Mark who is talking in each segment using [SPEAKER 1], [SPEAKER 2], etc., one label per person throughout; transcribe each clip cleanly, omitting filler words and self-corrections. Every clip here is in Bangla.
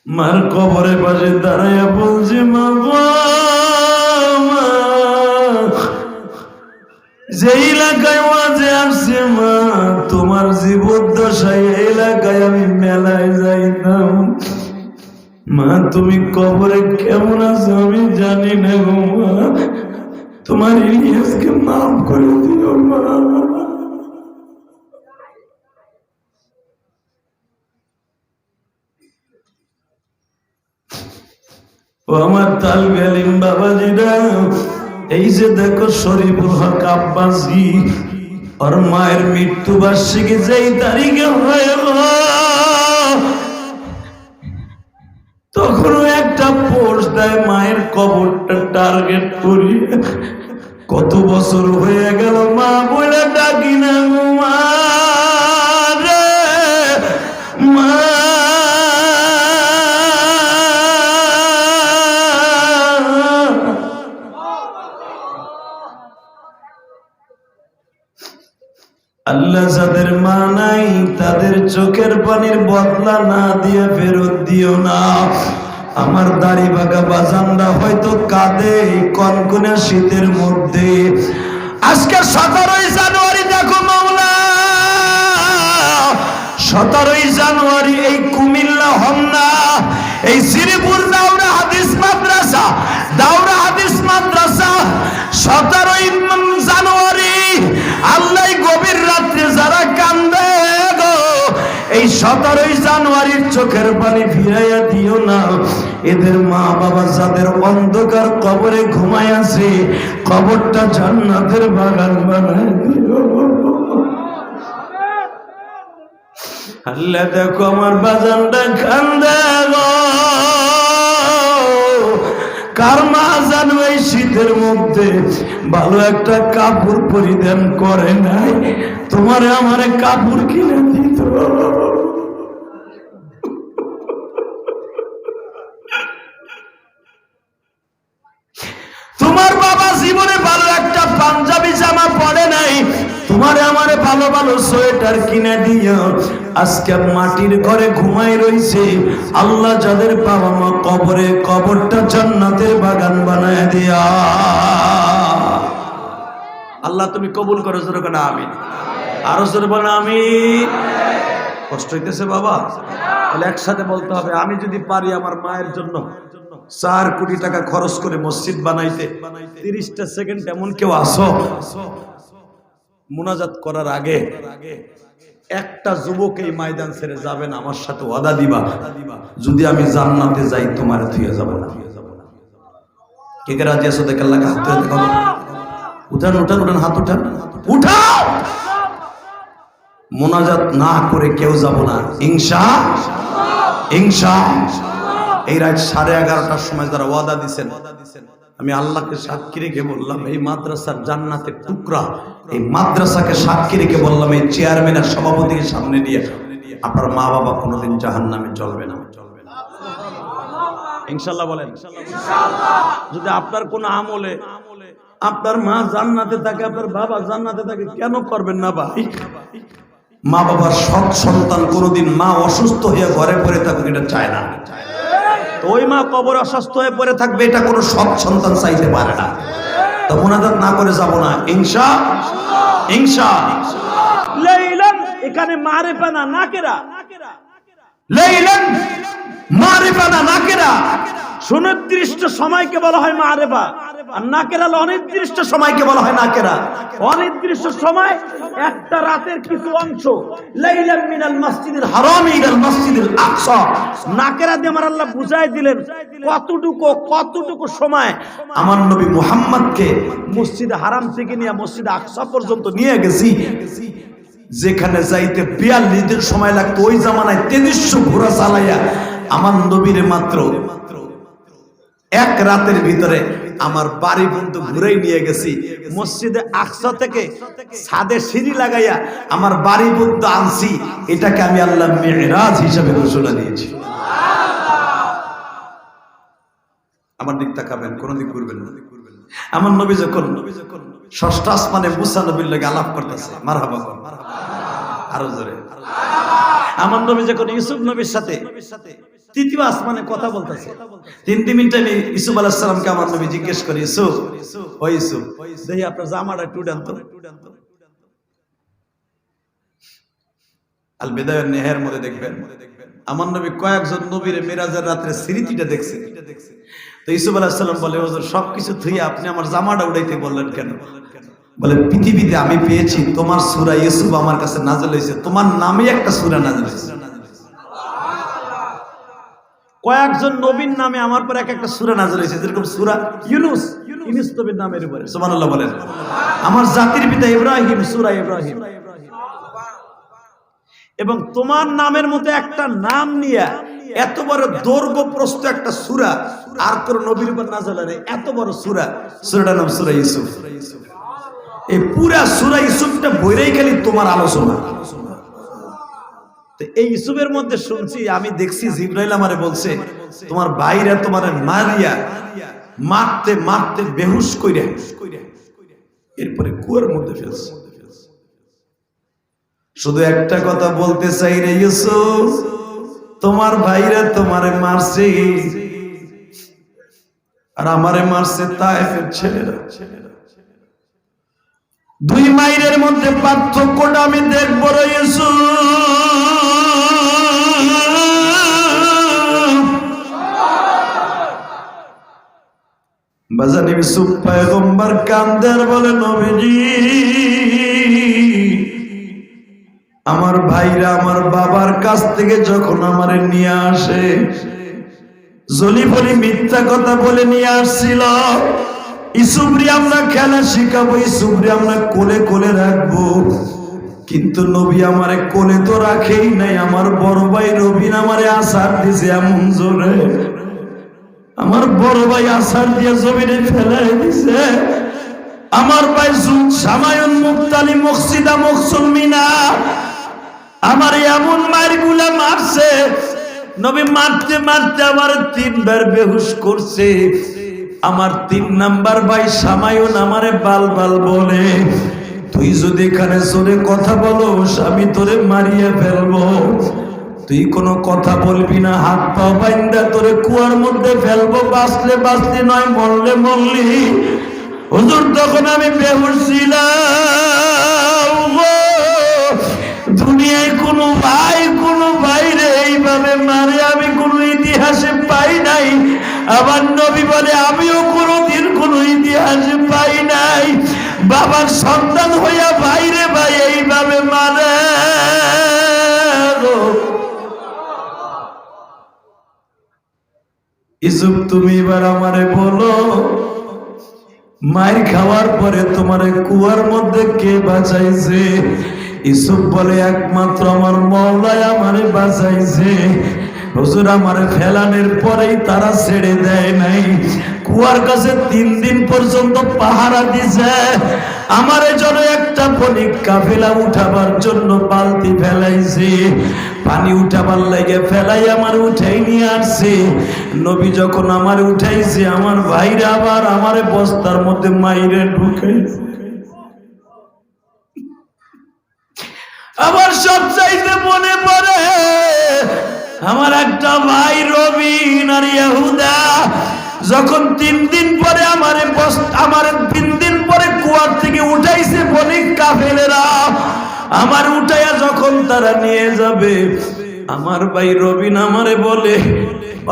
[SPEAKER 1] মার কবরের পাশে দাঁড়াইয়া বলছে, মা গো, মা, যে এলাকায় ওয়াজে আসছে মা, তোমার জীবদ্দশায় এলাকায় আমি মেলায় যাইতাম। মা তুমি কবরে কেমন আছো আমি জানি না গো মা, তোমার ইলিয়াসকে মাফ করে দিও মা। ও আমার তালবে আলিম বাবাজিরা, এই যে দেখো শরীফুল হক আব্বাসী, ওর মায়ের মৃত্যুবার্ষিকী যেই তারিখে হয় তখনও একটা পোস্ট দেয় মায়ের কবরটা টার্গেট করি। কত বছর হয়ে গেল মা বলে ডাকি না মা রে মা। আল্লাহ যাদের মা নাই তাদের চোখের পানির বদলা না দিয়ে ফেরত দিও না। আমার দাড়ি বাঁকা বাজানরা হয়তো কাঁদে কনকনে শীতের মধ্যে। আজকে 17ই জানুয়ারি দেখো মাওলা, 17ই জানুয়ারি এই কুমিল্লা হোমনা, এই শ্রীপুর দাওরা হাদিস মাদ্রাসা, দাওরা হাদিস মাদ্রাসা 17ই জানুয়ারি আল্লাহ গভীর রাত্রে যারা কান্দে গো, এই 17ই জানুয়ারির চোখের পানি ফিরাইয়া দিও না। এদের মা বাবা যাদের অন্ধকার কবরে ঘুমায় আছে, কবরটা জান্নাতের বাগান বানায় দিও। আল্লাহ দেখো আমার বাজানটা কান্দে গো, কার মা জানো এই শীতের মধ্যে ভালো একটা কাপড় পরিধান করে নাই, তোমারে আমারে কাপড় কিনে দিত। তোমার বাবা জীবনে ভালো একটা পাঞ্জাবি জামা পরে নাই, তোমারে আমারে ভালো ভালো সোয়েটার কিনে দিও। আজকে মাটির ঘরে ঘুমাই রইছে, আল্লাহ যাদের বাবা মা কবরে, কবরটা জান্নাতের বাগান বানায় দিয়া। আল্লাহ তুমি কবুল করো, জোরে কেন আমিন। আরো জোরে বলো আমিন। কষ্ট হইতেছে বাবা, তাহলে একসাথে বলতে হবে, আমি যদি পারি আমার মায়ের জন্য 4 কোটি টাকা খরচ করে মসজিদ বানাইতে, 30টা সেকেন্ড এমন কেউ আসো মুনাজাত করার আগে একটা যুবক এই ময়দান ছেড়ে যাবে না, আমার সাথে ওয়াদা দিবা, যদি আমি জান্নাতে যাই তোমার থুয়ে যাব না। কে কে রাজি আছো? দেখে আল্লাহকে হাত তুলে দেখাবো। উঠান উঠান উঠান, হাত উঠান, উঠাও। মুনাজাত না করে কেউ যাব না ইনশাআল্লাহ, ইনশাআল্লাহ। এই রাত 11:30টার সময় যারা ওয়াদা দিবেন, আমি আল্লাহকে সাক্ষী রেখে বললাম এই মাদ্রাসার জান্নাতের টুকরা, এই মাদ্রাসাকে সাক্ষী রেখে বললাম এই চেয়ারম্যানের সভাপতিকে সামনে দিয়ে আপনার মা বাবা কোনোদিন জাহান্নামে চলবে না, চলবে না ইনশাআল্লাহ বলেন ইনশাআল্লাহ। যদি আপনার কোনো আমলে আপনার মা জান্নাতে থাকে, আপনার বাবা জান্নাতে থাকে, কেন করবেন না ভাই? মা বাবার সৎ সন্তান কোনোদিন মা অসুস্থ হয়ে ঘরে পড়ে থাকুক এটা চায় না, ওই মা কবরে অসুস্থ হয়ে পড়ে থাকবে এটা কোনো সৎ সন্তান চাইতে পারে না। তো মুনাজাত না করে যাব না ইনশাআল্লাহ, ইনশাআল্লাহ। লাইলান এখানে মারিফা না নাকেরা, লাইলান মারিফা না নাকেরা। সুনির্দিষ্ট সময়কে বলা হয় মারিফা, আর নাকেরা অনির্দিষ্ট সময়কে বলা হয় নাকেরা। অনির্দিষ্ট সময় একটা রাতের কিছু অংশ, লাইলান মিনাল মসজিদুল হারাম ইলাল মসজিদুল আকসা। নাকেরা দিয়ে আমার আল্লাহ বুঝাই দিলেন কতটুকু সময় আমার নবী মুহাম্মদকে মসজিদ হারাম থেকে নিয়ে মসজিদ আকসা পর্যন্ত নিয়ে গেছি, যেখানে যাইতে 42 দিন সময় লাগতো, ওই জামানায় 2300 ঘোড়া চালাইয়া আমার নবীরে মাত্র 1 রাতের ভিতরে আমার বাড়ি পর্যন্ত ঘুরেই নিয়ে গেছি। মসজিদে আকসা থেকে ছাদে সিঁড়ি লাগাইয়া আমার বাড়ি পর্যন্ত আনছি। এটাকে আমি আল্লাহ মিরাজ হিসাবে ঘোষণা দিয়েছি। আমার দিক তাকাবেন, কোন দিক ঘুরবেন না। আমার নবী যখন 6ষ্ঠ আসমানে মুসা নবীর লাগে আলাপ করতেছে, মারহাবা বল, আরো জোরে। আমার নবী যখন ইউসুফ নবীর সাথে তৃতীয় আসমানে কথা বলতেছে। 3 মিনিটে আমি ইউসুফ আলাইহিস সালামকে আমার নবী জিজ্ঞেস করি, ইউসুফ, ও ইউসুফ, দেখি আপনার জামাটা একটু দেন তো। আল বিদায়া ওয়ান নিহায়ার মধ্যে দেখবেন আমার নবী কয়েকজন নবীর মেরাজের রাতে স্মৃতিটা দেখছে। তো ইউসুফ আলাইহিস সালাম বলে, হুজুর সবকিছু থুইয়া আপনি আমার জামাটা উঠাইতে বললেন কেন? বলে, পৃথিবীতে আমি পেয়েছি তোমার সূরা ইউসুফ আমার কাছে নাযিল হয়েছে, তোমার নামে একটা সূরা নাযিল হয়েছে। কয়েকজন নবীর নামে আমার পর একটা সূরা নাযিল হয়েছে, যেরকম সূরা ইউনূস, ইউনূস নবীর নামের উপরে। সুবহানাল্লাহ বলেন। আমার জাতির পিতা ইব্রাহিম, সূরা ইব্রাহিম। এবং তোমার নামের মতো একটা নাম নিয়ে এত বড় দৈর্ঘ্য প্রস্থ একটা সূরা আর কোন নবীর উপর নাযিল হয় না, এত বড় সূরা। সূরাটার নাম সূরা ইউসুফ। এই পুরা সূরা ইউসুফটা বইরাই খালি তোমার আলোচনা। তো এই ইউসুফের মধ্যে শুনছি, আমি দেখছি জিবরাইল আমারে বলছে তোমার ভাইরা তোমারে মারিয়া মারতে মারতে বেহুশ কইরা এরপরে কুয়ার মধ্যে ফেলছে। শুধু একটা কথা বলতে চাই রে ইউসুফ, তোমার ভাইরা তোমারে মারছে আর আমারে মারছে তায়েফের ছেলেরা। 2 মাইলের মধ্যে পার্থক্যটা আমি দেখব রে ইউসুফ। বাজান ইউসুফ পয়গম্বর কান্দার বলে, নবীজি আমার ভাইরা আমার বাবার কাছ থেকে যখন আমারে নিয়ে আসে, জলিফলি মিথ্যা কথা বলে নিয়ে আসছিল, ইউসুফরে আমরা খেলা শিখাবো, ইউসুফরে আমরা কোলে কোলে রাখবো, কিন্তু নবী আমারে কোলে তো রাখেই নাই। আমার বড় ভাই রবিন আমারে আসার দিছে এমন জোরে, আমার বড় ভাই আসার দিয়ে জমিনে ফেলাই দিছে। আমার ভাই সামায়ুন মুক্তালি মকসিদা মকসুলমিনা আমার এমন মারগুলা মারছে, নবী মারতে মারতে আমার 3 বার বেহুশ করছে। আমার 3 নাম্বার ভাই সামায়ুন আমারে বাল বাল বলে, তুই যদি এখানে জোরে কথা বলোস আমি তোরে মারিয়ে ফেলবো, তুই কোনো কথা বলবি না, হাত পা বাইন্দা তোরে কুয়ার মধ্যে ফেলবো, বাঁচলে বাঁচলি নয় মরলে মরলি। হুজুর তখন আমি বেহুশ ছিলাম। দুনিয়ায় কোনো ভাইরে এইভাবে মারে আমি কোনো ইতিহাসে পাই নাই। আমার নবী বলে, আমিও কোনোদিন কোনো ইতিহাসে পাই নাই বাবার সন্তান হইয়া ভাইরে ভাই এইভাবে মারে। ইউসুফ তুমি এবার আমারে বলো, মায়ের খাওয়ার পরে তোমারে কুয়ার মধ্যে কে বাঁচাইছে? ইউসুফ বলে, একমাত্র আমার মওলাই আমারে বাঁচাইছে। হুজুর আমারে ফেলানোর পরেই তারা ছেড়ে দেয় নাই, কুয়ার কাছে 3 দিন পর্যন্ত পাহারা দিছে। আমারে জন্য একটা বণিক কাফেলা উঠাবার জন্য বালতি ফেলাইছে, পানি উঠাবার লাগে ফেলাই আমার উঠাই নিয়ে আসছে। নবী যখন আমার উঠাইছে, আমার ভাইরা আবার আমারে বস্তার মধ্যে মাইরে ঢুকাইছে। আমার সবচাইতে মনে পড়ে আমার একটা ভাই রবিন আর ইহুদা যখন 3 দিন পরে আমার 3 দিন পরে কুয়ার থেকে উঠাইছে বণিক কাফেলেরা, আমার উঠাইয়া যখন তারা নিয়ে যাবে, আমার ভাই রবিন আমারে বলে,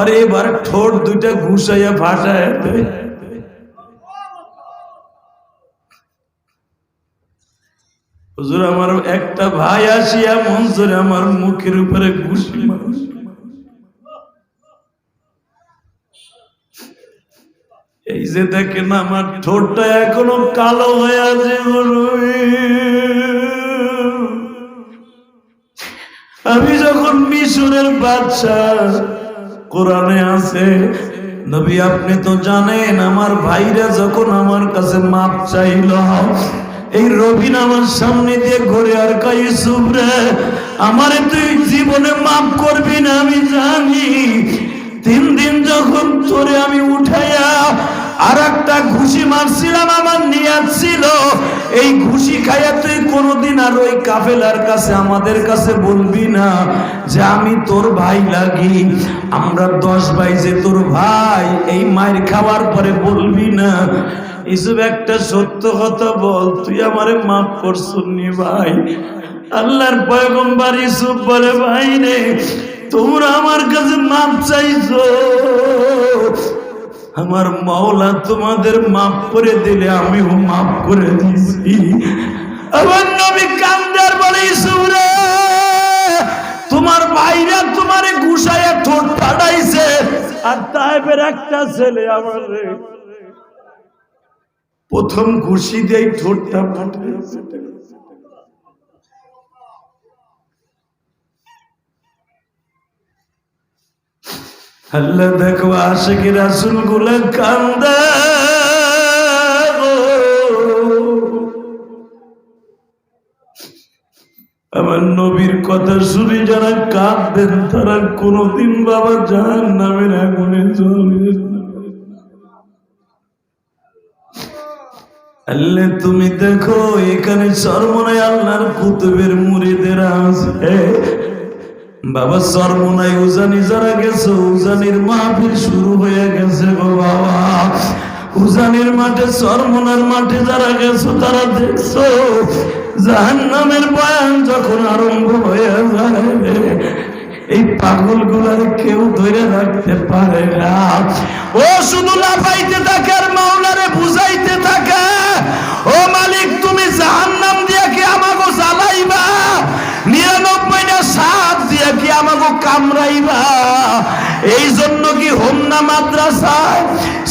[SPEAKER 1] আরে এবার ঠোঁট 2টা ঘুষাইয়া ফাটায় দেয়। হুজুর আমার একটা ভাই আসিয়া মঞ্চরে আমার মুখের উপরে ঘুষি মারে। এই যে দেখেন আমার ঠোঁটটা এখনো কালো হয়ে আছে। আমি যখন মিশরের বাদশাহ, কোরআনে আছে, নবী আপনি তো জানেন আমার ভাইরা যখন আমার কাছে মাপ চাইল, এই রবিন আমার সামনে দিয়ে ঘুরে আর কয়, ইউসুফ রে আমারে তুই জীবনে মাফ করবি না আমি জানি। 3 দিন যখন তোরে আমি উঠাইয়া আর একটা ঘুষি মারছিলাম, আমার নিয়ত ছিল এই ঘুষি খাইয়া তুই কোনোদিন আর ওই কাফেলার কাছে আমাদের কাছে বলবি না যে আমি তোর ভাই লাগি, আমরা 10 ভাই যে তোর ভাই, এই মায়ের খাওয়ার পরে বলবি না। ইসব একটা সত্য কথা বল, তুই আমারে মাফ করছুনি ভাই? আল্লাহর পয়গম্বর ইউসুফ বলে, ভাই রে তোমরা আমার কাছে মাফ চাইছো, আমার মাওলা তোমাদের মাফ করে দিলে আমিও মাফ করে দিয়েছি। আমার নবী কান্দার বলে, ইউসুফ রে তোমার ভাইরা তোমারে ঘুষাইয়া ঠোঁট ফাটাইছে, আর তাইবের একটা ছেলে আমার প্রথম ঘুষি দিয়ে ঠোঁটটা ফাটাইছে। আল্লাহ দেখো আশিকি রাসূল গুলো কান্দে, আমার নবীর কথা শুনে যারা কাঁদবেন তারা কোনদিন বাবা জাহান্নামের আগুনে জ্বলবে। আল্লাহ তুমি দেখো এখানে চরমনায় আল্লাহর কুতুবের মুরিদেরা আছে বাবা, চরমনায় উজানি যারা গেছে, উজানির মাহফিল শুরু হয়ে গেছে গো বাবা। উজানির মাঠে, চরমনার মাঠে যারা গেছো তারা দেখছো জাহান্নামের বয়ান যখন আরম্ভ হয়ে যায়, এই পাগল গুলার কেউ ধরে রাখতে পারে না। ও শুধু লাফাইতে থাকে আর মাওলারে বুঝাইতে থাকে, ও মালিক তুমি জাহান্নাম দিয়ে কি আমাকে জ্বালাইবা, 99টা সাপ দিয়ে কি আমাকে কামড়াইবা? এই জন্য কি হোমনা মাদ্রাসায়,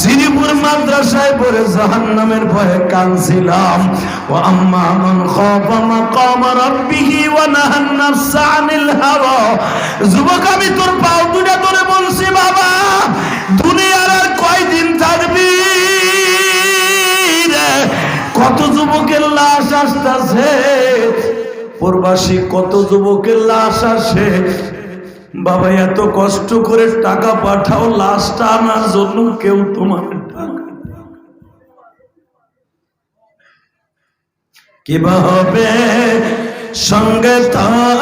[SPEAKER 1] শ্রীপুর মাদ্রাসায় পড়ে জাহান্নামের ভয়ে কাঁদছিলাম। ওয়া আম্মা মান খাফা মাকাম রাব্বিহি ওয়া নাহান নাফসা আনিল হাওয়া। যুবক আমি তোর পাও দুটা ধরে বলছি বাবা, দুনিয়ার আর কয়দিন থাকবি রে? কত যুবকের লাশ আসতেছে প্রবাসী, কত যুবকের লাশ আসে বাবা, এত কষ্ট করে টাকা পাঠাও লাশটা আনার জন্য, কেউ তোমার টাকা কিবা হবে সঙ্গে আমার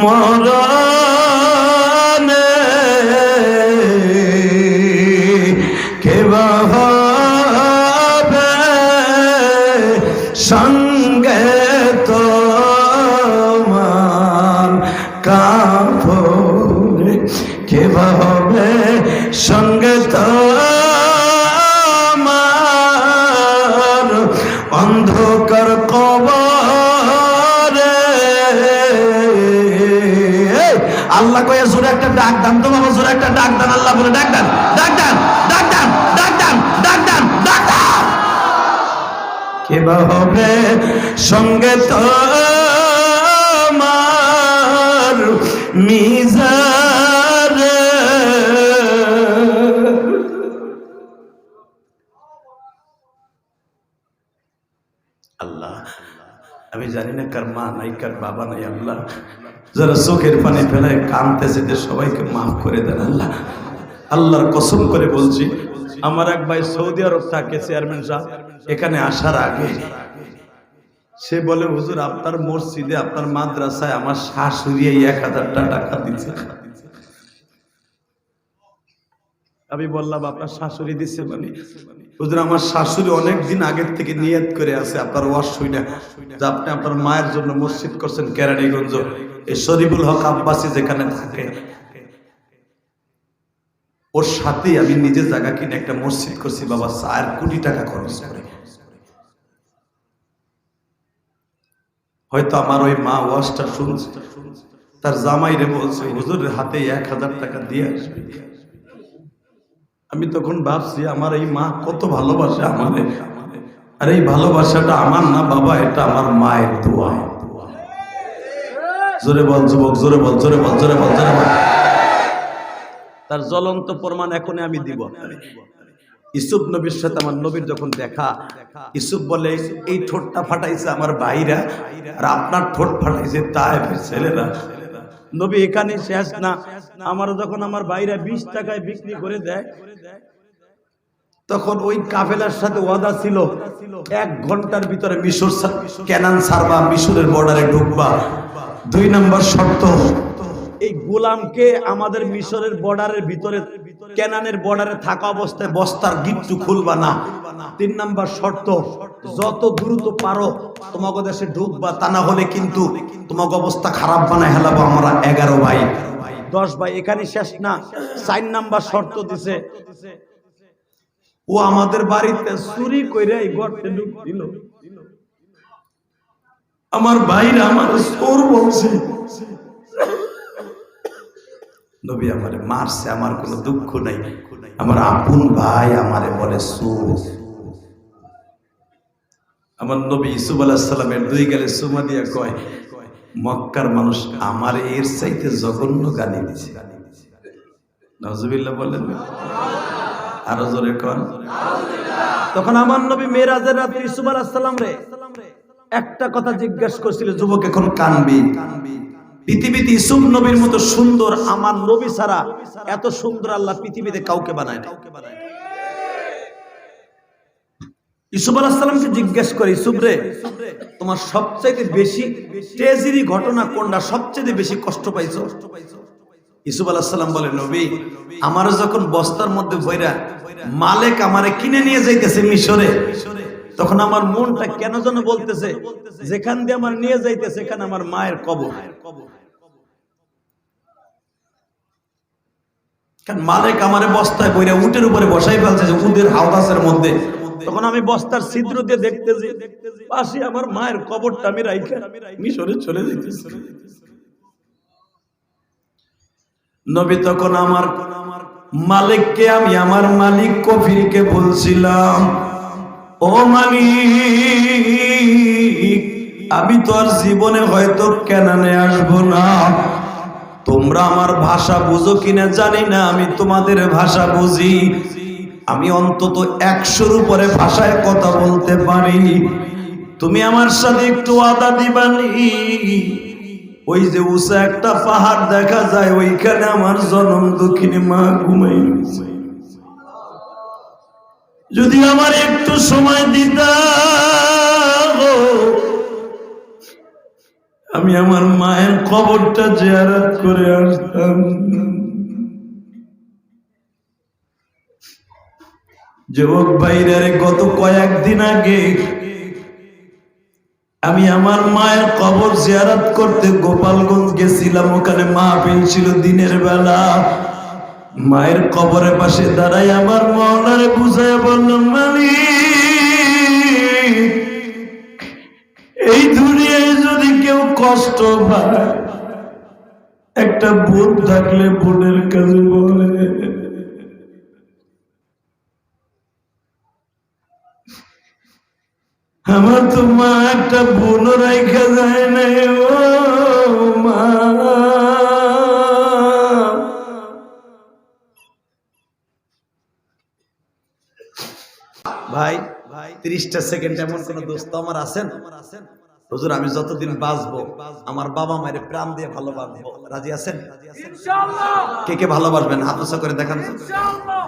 [SPEAKER 1] মরণে, কিবা হবে সঙ্গে তোমার কাফনে, কিবা হবে সঙ্গে তোমার অন্ধকার কবরে। আল্লাহ কয়ে জোরে একটা ডাক দান তো বাবা, জোরে একটা ডাক দান। আল্লাহ বলে ডাক দান, ডাক দান, ডাক দান, ডাক দান, ডাক দান, ডাক দান। কিবা হবে সঙ্গে তোমার মিজারে। আল্লাহ আমি জানি না কার মা নাই, কার বাবা নাই। আল্লাহ যারা চোখের পানি ফেলায় কাঁদতেছে সবাইকে মাফ করে দেন আল্লাহ। আল্লাহর কসম করে বলছি, আমার এক ভাই সৌদি আরব থাকে, চেয়ারম্যান সাহেব, এখানে আসার আগে সে বলে হুজুর আপনার মসজিদে, আপনার মাদ্রাসায় আমার শাশুড়ি 1000 টাকা দিচ্ছে। আমি বললাম আপনার শাশুড়ি দিচ্ছে মানে? হুজুর আমার শাশুড়ি অনেকদিন আগের থেকে নিয়ত করে আছে আপনার ওয়াজ শুনে যে আপনি আপনার মায়ের জন্য মসজিদ করছেন কেরানীগঞ্জ, এই শরীফুল হক আব্বাসী যেখানে থাকে ওর সাথে আমি নিজের জায়গা কিনে একটা মসজিদ করছি বাবা, 4 কোটি টাকা খরচ করে। হয়তো আমার ওই মা ওয়াজটা শুনছে, তার জামাইরে বলছে হুজুরের হাতে 1000 টাকা দিয়ে আসবে। আমি তখন ভাবছি আমার এই মা কত ভালোবাসে আমারে, আর এই ভালোবাসাটা আমার না বাবা, এটা আমার মায়ের দোয়া। জোরে বল যুবক, জোরে বল, জোরে বল, জোরে বল, জোরে বল। তার জ্বলন্ত প্রমাণ এখনই আমি দিব। ইউসুফ নবীর সাথে আমার নবীর যখন দেখা, ইউসুফ বলে এই ঠোঁটটা ফাটাইছে আমার ভাইরা, আর আপনার ঠোঁট ফাটাইছে তায়েফের ছেলেরা। নবী এখানে শেষ না, আমার যখন আমার ভাইরা 20 টাকায় বিক্রি করে দেয়, তখন ওই কাফেলার সাথে ওয়াদা ছিল 1 ঘন্টার ভিতরে মিশর কেনান ছাড়বা, মিশরের বর্ডারে ঢুকবা। 2 নম্বর শর্ত, এই গোলামকে আমাদের মিশরের বর্ডারের ভিতরে, কেনানের বর্ডারে থাকা অবস্থায় বস্তার গিট্টু খুলবা না। 3 নম্বর শর্ত, যত দ্রুত পারো তোমাকে দেশে ঢুকবা, তা না হলে কিন্তু তোমাকে অবস্থা খারাপ বানায় হেলাবো। আমরা 11 ভাই 10 ভাই, এখানে শেষ না। 4 নম্বর শর্ত দিছে, ও আমাদের বাড়িতে চুরি করে এই গর্তে ঢুকছিল। আমার ভাইরা আমার চোর বলছে, নবী আমারে মারছে, আমার কোনো দুঃখ নাই। আমার আপন ভাই আমারে বলে চোর। আমার নবী ইউসুফ আলাইহিস সালামের 2 গালে চুমা দিয়া কয়, মক্কার মানুষ আমার এর চাইতে জঘন্য গালি দিছে। নাউজুবিল্লাহ বলেন, আরো জোরে কোন। তখন আমার নবী মেরাজের রাতে ইউসুফ আলাইহিস সালাম রে একটা কথা জিজ্ঞাসা করছিল, যুবক এখন কানবি, পৃথিবীতে ইউসুফ নবীর মতো সুন্দর আমার নবী ছাড়া এত সুন্দর আল্লাহ পৃথিবীতে কাউকে বানায় না। ইউসুফ আলাইহিস সালামকে জিজ্ঞেস করে, ইউসুফ রে তোমার সবচেয়ে বেশি ট্রেজেডি ঘটনা কোনটা, সবচেয়ে বেশি কষ্ট পাইছো? ইউসুফ আলাইহিস সালাম বলে, নবী আমার যখন বস্তার মধ্যে ভইরা মালিক আমারে কিনে নিয়ে যাইতেছে মিশরে, তখন আমার মনটা কেন যেন বলতেছে যেখান দিয়ে আমার নিয়ে যাইতেছে সেখানে আমার মায়ের কবর। কারণ মালিক আমারে বস্তায় বইরা উটের উপরে বসাই ফেলছে, যে উটের হাওদাসের মধ্যে। তখন আমি বস্তার ছিদ্র দিয়ে দেখতেছি পাশে আমার মায়ের কবরটা আমি রাইখা মিশরে চলে যাইতেছি। নবী তখন আমার মালিককে, আমি আমার মালিক কফিলকে বলছিলাম, ও মালিক আমি তো আর জীবনে হয়তো কেনানে আসবো না, তোমরা আমার ভাষা বুঝো কিনা জানি না, আমি তোমাদের ভাষা বুঝি। আমি অন্তত 100-র উপরে ভাষায় কথা বলতে পারি। তুমি আমার সাথে একটু ওয়াদা দিবানি, ওই যে উঁচা একটা পাহাড় দেখা যায় ওইখানে আমার জনম দক্ষিণে মা ঘুমাই, যদি আমার একটু সময় দিতা আমি আমার মায়ের কবরটা জিয়ারত করে আসতাম। যুবক ভাইরা রে, গত কয়েকদিন আগে আমি আমার মায়ের কবর জিয়ারত করতে গোপালগঞ্জ গেছিলাম। ওখানে মাহফিল ছিল দিনের বেলা। মায়ের কবরের পাশে দাঁড়াই আমার মাওলারে বুঝায় বললাম, মালিক এই দুনিয়ায় যদি কেউ কষ্ট পায়, একটা বোন থাকলে বোনের কাছে বলে, আমার তো মা একটা বোন রাইখা যায় না। ও মা, ভাই 30টা সেকেন্ড এমন কোন দোস্ত আমার আছেন? হুজুর আমি যতদিন বাঁচবো আমার বাবা মায়ের প্রাণ দিয়ে ভালোবাসবো, রাজি আছেন? ইনশাআল্লাহ। কে কে ভালোবাসবেন হাত উঁচা করে দেখান। ইনশাআল্লাহ।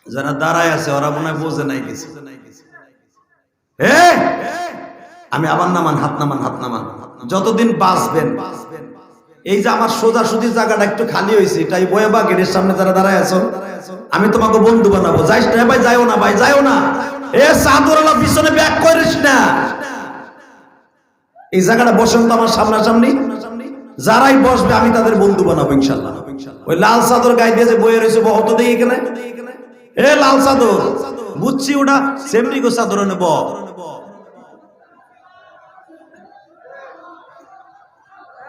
[SPEAKER 1] যারা দাঁড়ায় আছে ওরা মনে হয় বোঝে নাই কিছু। আমি আবার নামান, হাত নামান, হাত নামান। যতদিন বাঁচবেন, এই যে আমার সোজাসুজি জায়গাটা একটু খালি হয়েছে, এটাই বয়েবা গেটের সামনে যারা দাঁড়ায় আছো, আমি তোমাকে বন্ধু বানাবো। যাইস না ভাই, যাইও না ভাই, যাইও না। এ চাদরওয়ালা পিছনে ব্যাক করিস না। এই জায়গাটা বসেন তো আমার সামনাসামনি, যারাই বসবে আমি তাদের বন্ধু বানাবো ইনশাল্লাহ। ওই লাল চাদর গায়ে দিয়ে যে বয়ে রয়েছে বহুত দেখি এখানে, এ লাল চাদর বুঝছি, ওটা সেমরিগো চাদর নেব।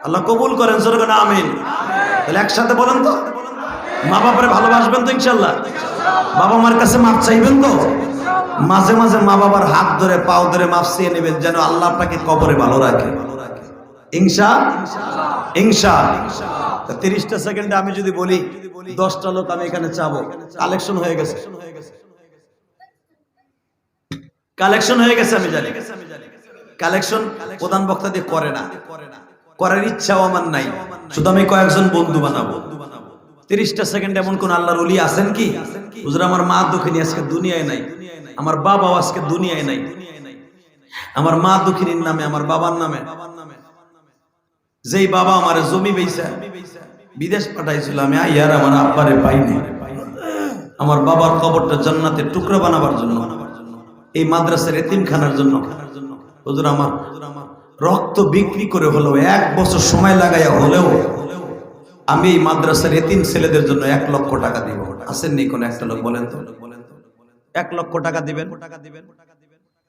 [SPEAKER 1] আল্লাহ কবুল করেন, সরকার আমিন। তাহলে একসাথে বলেন তো, মা বাবারে ভালোবাসবেন তো ইনশাল্লাহ? বাবা মার কাছে মাপ চাইবেন তো? মাঝে মাঝে মা বাবার হাত ধরে পাও ধরে মাপ চেয়ে নেবেন, যেন আল্লাহ আপনাকে কবরে ভালো রাখে। ইনশাআল্লাহ। 30টা সেকেন্ডে আমি যদি বলি 10টা লোক আমি এখানে চাবো, কালেকশন হয়ে গেছে, কালেকশন হয়ে গেছে। আমি জানি কালেকশন প্রধান বক্তা দিয়ে করে না, করার ইচ্ছাও আমার নাই, শুধু আমি কয়েকজন বন্ধু বানাবো। 30টা সেকেন্ড এমন কোন আল্লাহর ওলি আছেন কি? হুজুর আমার মা দুঃখিনী আজকে দুনিয়ায় নাই, আমার বাবাও আজকে দুনিয়ায় নাই, আমার মা দুঃখিনীর নামে, আমার বাবার নামে, যেই বাবা আমার জমি বেচা বিদেশ পাঠাইছিল, আমি আইয়ার আমার আব্বারে পাইনি, আমার বাবার কবরটা জান্নাতের টুকরা বানাবার জন্য, এই মাদ্রাসার এতিমখানার জন্য হুজুর আমার রক্ত বিক্রি করে হলেও 1 বছর সময় লাগাইয়া হলেও আমি এই মাদ্রাসার এতিম ছেলেদের জন্য 1 লক্ষ টাকা দিব। আসেননি কোন একটা লোক? বলেন তো 1 লক্ষ টাকা দিবেন?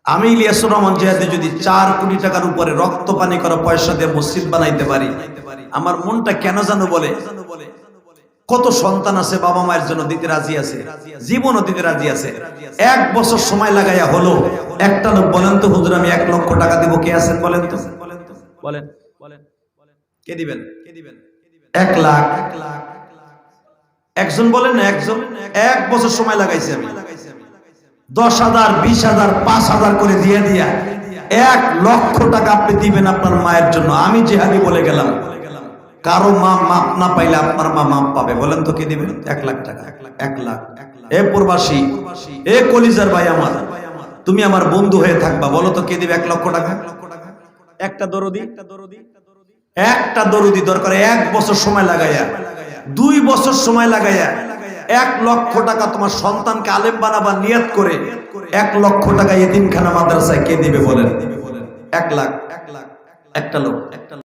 [SPEAKER 1] আমি ইলিয়াসুর রহমান জিহাদি যদি 4 কোটি টাকার উপরে রক্ত পানি করা পয়সা দিয়ে মসজিদ বানাইতে পারি, আমার মনটা কেন জানো বলে, কত সন্তান আছে বাবা মায়ের জন্য দিতে রাজি আছে, জীবনও দিতে রাজি আছে। 1 বছর সময় লাগাইয়া হলো একটা লোক বলেন তো হুজুর আমি 1 লক্ষ টাকা দিব, কে আছেন বলেন তো? বলেন কে দিবেন? 1 লাখ একজন বলেন না, একজন 1 বছর সময় লাগাইছি আমি, 10,000 20,000 5,000 করে দিয়ে দিয়া 1 লক্ষ টাকা আপনি দিবেন আপনার মায়ের জন্য। আমি জিহাদি বলে গেলাম, কারো মা মাপ না পাইলে আপনার মা মাপ পাবে। বলেন তো কে দিবেন? 1 লাখ টাকা। 1 লাখ। এ প্রবাসী, এ কলিজার ভাই আমার, তুমি আমার বন্ধু হয়ে থাকবা, বলো তো কে দিবে 1 লক্ষ টাকা? একটা দরুদি দরকার 1 বছর সময় লাগাইয়া, 2 বছর সময় লাগাইয়া 1 লক্ষ টাকা তোমার সন্তানকে আলেম বানাবার নিয়ত করে 1 লক্ষ টাকা এতিমখানা মাদ্রাসায় কে দিবে বলেন? 1 লাখ একটা লোক।